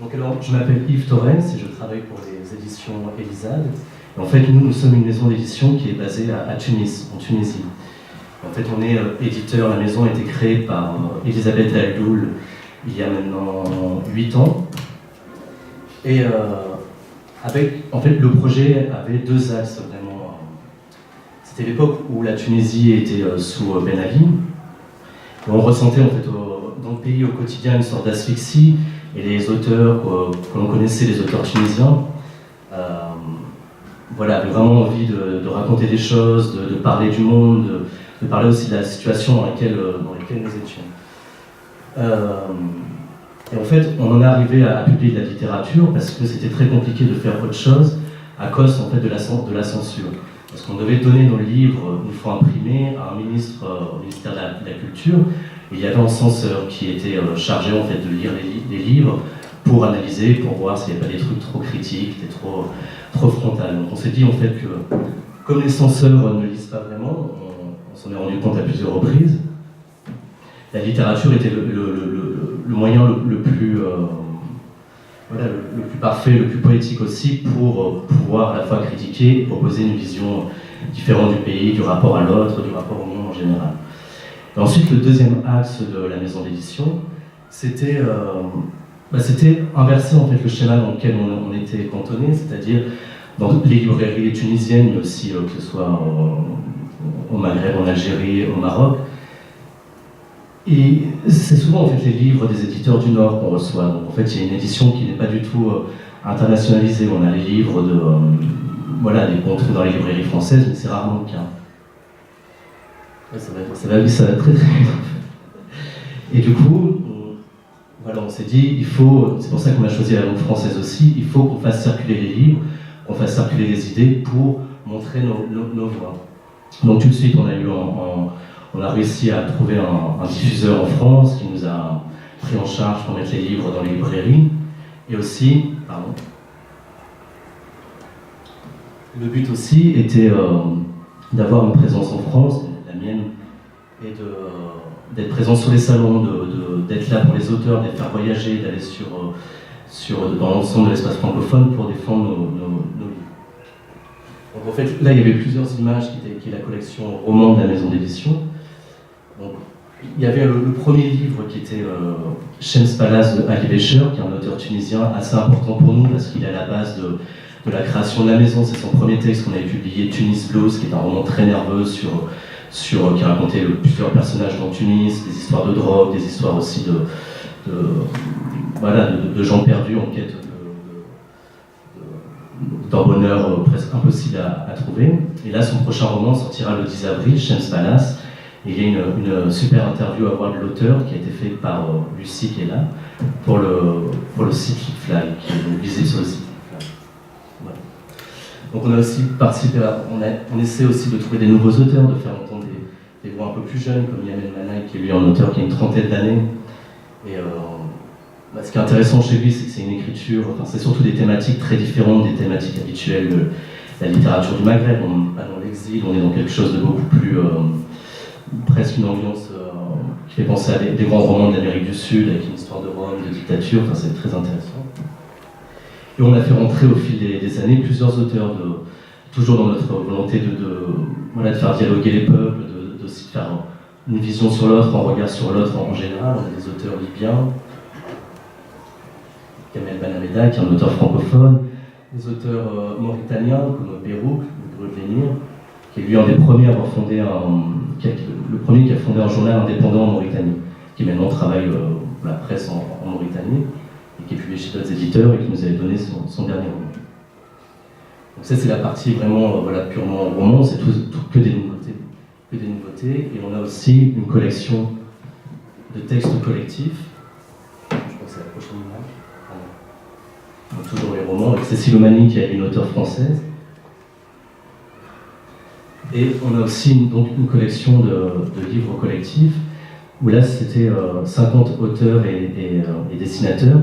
Donc alors, je m'appelle Yves Torrens et je travaille pour les éditions Elisade. Et en fait, nous sommes une maison d'édition qui est basée à Tunis, en Tunisie. En fait, on est éditeur, la maison a été créée par Elisabeth Aldoul il y a maintenant 8 ans. Et en fait, le projet avait deux axes vraiment. C'était l'époque où la Tunisie était sous Ben Ali. Et on ressentait en fait dans le pays au quotidien une sorte d'asphyxie. Et les auteurs que l'on connaissait, les auteurs tunisiens, voilà, avaient vraiment envie de raconter des choses, de parler du monde, de parler aussi de la situation dans laquelle nous étions. Et en fait, on en est arrivé à publier de la littérature parce que c'était très compliqué de faire autre chose à cause en fait, de la censure. Parce qu'on devait donner nos livres, une fois imprimés, à un ministre au ministère de la Culture. Et il y avait un censeur qui était chargé en fait, de lire les livres pour analyser, pour voir s'il n'y avait pas des trucs trop critiques, des trop frontales. Donc on s'est dit en fait que, comme les censeurs ne lisent pas vraiment, on s'en est rendu compte à plusieurs reprises, la littérature était le moyen le plus parfait, le plus poétique aussi pour pouvoir à la fois critiquer et proposer une vision différente du pays, du rapport à l'autre, du rapport au monde en général. Et ensuite, le deuxième axe de la maison d'édition, c'était inverser en fait, le schéma dans lequel on était cantonné, c'est-à-dire dans les librairies tunisiennes, mais aussi que ce soit au Maghreb, en Algérie, au Maroc. Et c'est souvent en fait, les livres des éditeurs du Nord qu'on reçoit. Donc, en fait, il y a une édition qui n'est pas du tout internationalisée. On a les livres qu'on trouve dans les librairies françaises, mais c'est rarement le cas. Ouais, ça va très très vite. Et du coup, voilà, on s'est dit, c'est pour ça qu'on a choisi la langue française aussi, il faut qu'on fasse circuler les livres, qu'on fasse circuler les idées pour montrer nos voix. Donc tout de suite, on a réussi à trouver un diffuseur en France qui nous a pris en charge pour mettre les livres dans les librairies. Et aussi, le but aussi était d'avoir une présence en France, la mienne, et d'être présent sur les salons, d'être là pour les auteurs, de les faire voyager, d'aller dans l'ensemble de l'espace francophone pour défendre nos livres. Donc en fait, là, il y avait plusieurs images qui est la collection roman de la maison d'édition. Donc, il y avait le premier livre qui était Shams Palace de Ali Becher, qui est un auteur tunisien assez important pour nous parce qu'il est à la base de la création de la maison. C'est son premier texte qu'on avait publié, Tunis Blues, qui est un roman très nerveux qui racontait plusieurs personnages dans Tunis, des histoires de drogue, des histoires aussi de gens perdus en quête d'un bonheur presque impossible à trouver. Et là, son prochain roman sortira le 10 avril, Shams Palace. Et il y a une super interview à voir de l'auteur qui a été faite par Lucie qui est là, pour le site Fly, qui est visible sur le site Fly. Voilà. Donc on a aussi participé on essaie aussi de trouver des nouveaux auteurs, de faire entendre des voix un peu plus jeunes, comme Yamen Manaï, qui est lui un auteur qui a une trentaine d'années. Et ce qui est intéressant chez lui, c'est que c'est une écriture, c'est surtout des thématiques très différentes des thématiques habituelles de la littérature du Maghreb. On n'est pas dans l'exil, on est dans quelque chose de beaucoup plus... presque une ambiance qui fait penser à des grands romans de l'Amérique du Sud, avec une histoire de Rome, de dictature, c'est très intéressant. Et on a fait rentrer au fil des années plusieurs auteurs, toujours dans notre volonté de faire dialoguer les peuples, de faire une vision sur l'autre, un regard sur l'autre en général. On a des auteurs libyens, Kamel Banameda, qui est un auteur francophone, des auteurs mauritaniens comme Bérouk, le Venir, qui est lui un des premiers à avoir fondé le premier qui a fondé un journal indépendant en Mauritanie, qui maintenant travaille pour la presse en Mauritanie, et qui est publié chez d'autres éditeurs et qui nous avait donné son dernier roman. Donc ça c'est la partie vraiment purement roman, c'est que des nouveautés, et on a aussi une collection de textes collectifs. Je crois que c'est la prochaine image. Donc, toujours les romans, avec Cécile Omani qui est une auteure française. Et on a aussi une collection de livres collectifs, où là c'était 50 auteurs et dessinateurs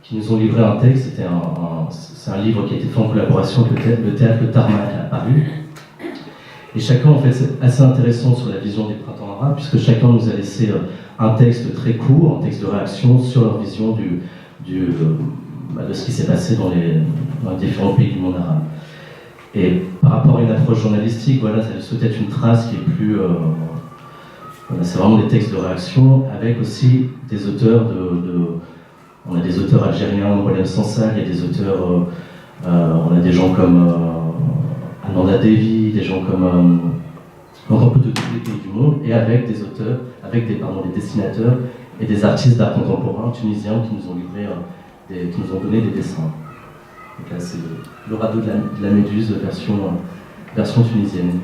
qui nous ont livré un texte. C'est un livre qui a été fait en collaboration avec le théâtre Tarmac à Paris. Et chacun, en fait, c'est assez intéressant sur la vision des printemps arabes, puisque chacun nous a laissé un texte très court, un texte de réaction sur leur vision de ce qui s'est passé dans les différents pays du monde arabe. Et par rapport à une approche journalistique, voilà, ça c'est peut-être une trace qui est plus... voilà, c'est vraiment des textes de réaction, avec aussi des auteurs on a des auteurs algériens, Moulem Sansal, il y a des auteurs... on a des gens comme Ananda Devi, des gens comme... donc un peu de tous les pays du monde, et avec des auteurs, avec des dessinateurs et des artistes d'art contemporain tunisiens qui nous ont livré, qui nous ont donné des dessins. Donc là, c'est le radeau de la Méduse version tunisienne.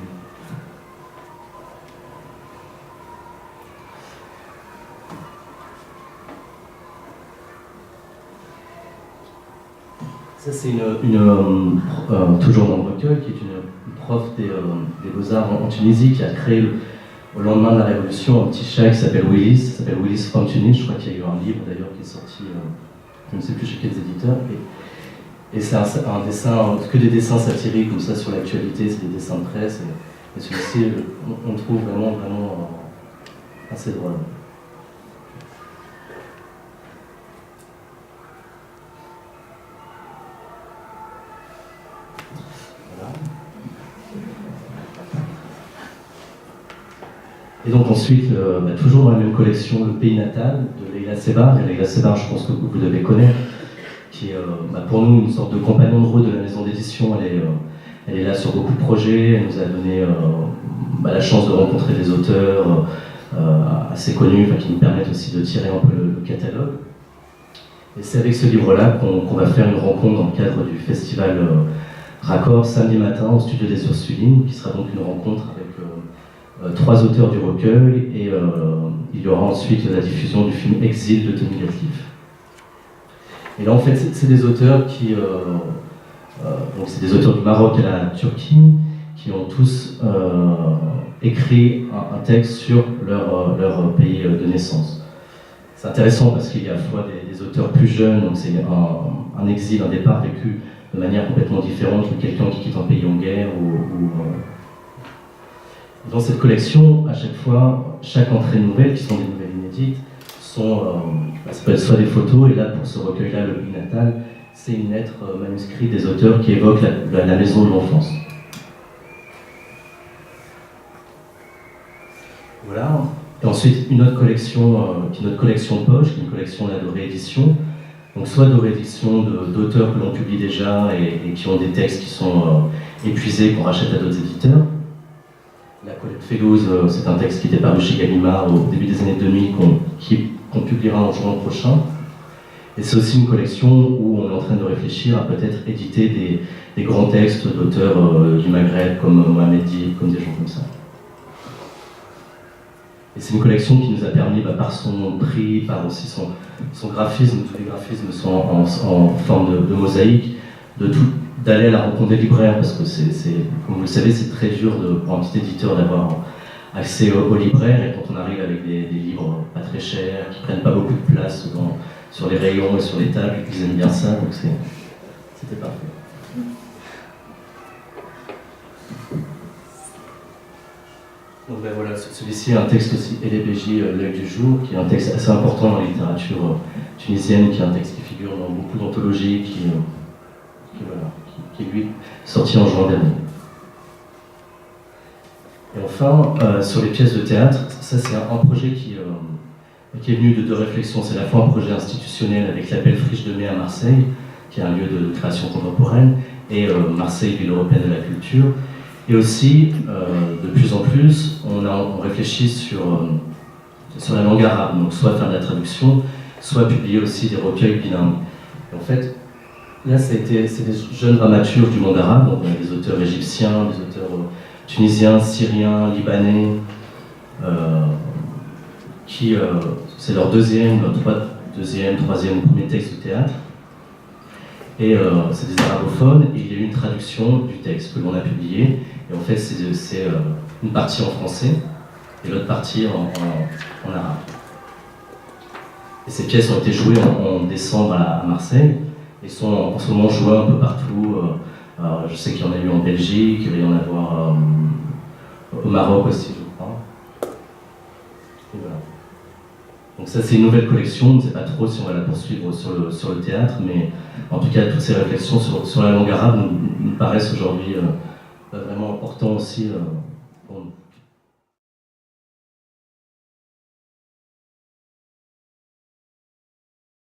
Ça, c'est toujours dans le recueil, qui est une prof des Beaux-Arts en Tunisie, qui a créé, au lendemain de la Révolution, un petit chat qui s'appelle Willis. Ça s'appelle Willis from Tunis. Je crois qu'il y a eu un livre, d'ailleurs, qui est sorti, je ne sais plus chez quels éditeurs. Et c'est un dessin, que des dessins satiriques, comme ça, sur l'actualité, c'est des dessins de presse. Et celui-ci, on trouve vraiment assez drôle. Et donc ensuite, toujours dans la même collection, Le Pays Natal de Leila Sebar. Et Leila Sebar, je pense que vous devez connaître, qui est pour nous une sorte de compagnon de route de la maison d'édition. Elle est là sur beaucoup de projets. Elle nous a donné la chance de rencontrer des auteurs assez connus, qui nous permettent aussi de tirer un peu le catalogue. Et c'est avec ce livre-là qu'on va faire une rencontre dans le cadre du festival Raccord samedi matin au studio des Ursulines, qui sera donc une rencontre avec 3 auteurs du recueil, et il y aura ensuite la diffusion du film Exil de Tony Gatliff. Et là, en fait, c'est des auteurs donc c'est des auteurs du Maroc et la Turquie, qui ont tous écrit un texte sur leur pays de naissance. C'est intéressant parce qu'il y a à la fois des auteurs plus jeunes, donc c'est un exil, un départ vécu de manière complètement différente que quelqu'un qui quitte un pays en guerre Dans cette collection, à chaque fois, chaque entrée nouvelle, qui sont des nouvelles inédites, ça peut être soit des photos, et là, pour ce recueil-là, Le Pays Natal, c'est une lettre manuscrite des auteurs qui évoquent la maison de l'enfance. Voilà. Et ensuite, une autre collection, qui est notre collection poche, qui est une collection là, de réédition. Donc, soit de réédition d'auteurs que l'on publie déjà et qui ont des textes qui sont épuisés, qu'on rachète à d'autres éditeurs. La Collecte Félouse, c'est un texte qui était paru chez Gallimard au début des années 2000, qu'on publiera en juin prochain. Et c'est aussi une collection où on est en train de réfléchir à peut-être éditer des grands textes d'auteurs du Maghreb, comme Mohamed Dib, comme des gens comme ça. Et c'est une collection qui nous a permis, par son prix, par aussi son graphisme, tous les graphismes sont en forme de mosaïque, d'aller à la rencontre des libraires, parce que comme vous le savez, c'est très dur pour un petit éditeur d'avoir accès aux libraires, et quand on arrive avec des livres pas très chers, qui prennent pas beaucoup de place sur les rayons et sur les tables, ils aiment bien ça, donc c'était parfait. Donc voilà, celui-ci est un texte aussi, Elébéji, L'œil du jour, qui est un texte assez important dans la littérature tunisienne, qui est un texte qui figure dans beaucoup d'anthologies, qui est lui sorti en juin dernier. Et enfin, sur les pièces de théâtre, ça c'est un projet qui est venu de 2 réflexions. C'est à la fois un projet institutionnel avec l'Appel Friche de Mai à Marseille, qui est un lieu de création contemporaine, et Marseille, ville européenne de la culture. Et aussi, de plus en plus, on réfléchit sur la langue arabe, donc soit faire de la traduction, soit publier aussi des recueils bilingues. Et en fait, là, c'est des jeunes dramaturges du monde arabe, donc des auteurs égyptiens, des auteurs tunisiens, syriens, libanais, qui c'est leur troisième ou premier texte de théâtre. Et c'est des arabophones, et il y a eu une traduction du texte que l'on a publié. Et en fait, c'est une partie en français et l'autre partie en arabe. Et ces pièces ont été jouées en décembre à Marseille et sont en ce moment jouées un peu partout. Je sais qu'il y en a eu en Belgique, il va y en avoir au Maroc aussi, je crois. Et voilà. Donc ça c'est une nouvelle collection, on ne sait pas trop si on va la poursuivre sur le théâtre, mais en tout cas toutes ces réflexions sur la langue arabe nous paraissent aujourd'hui vraiment importantes aussi pour nous.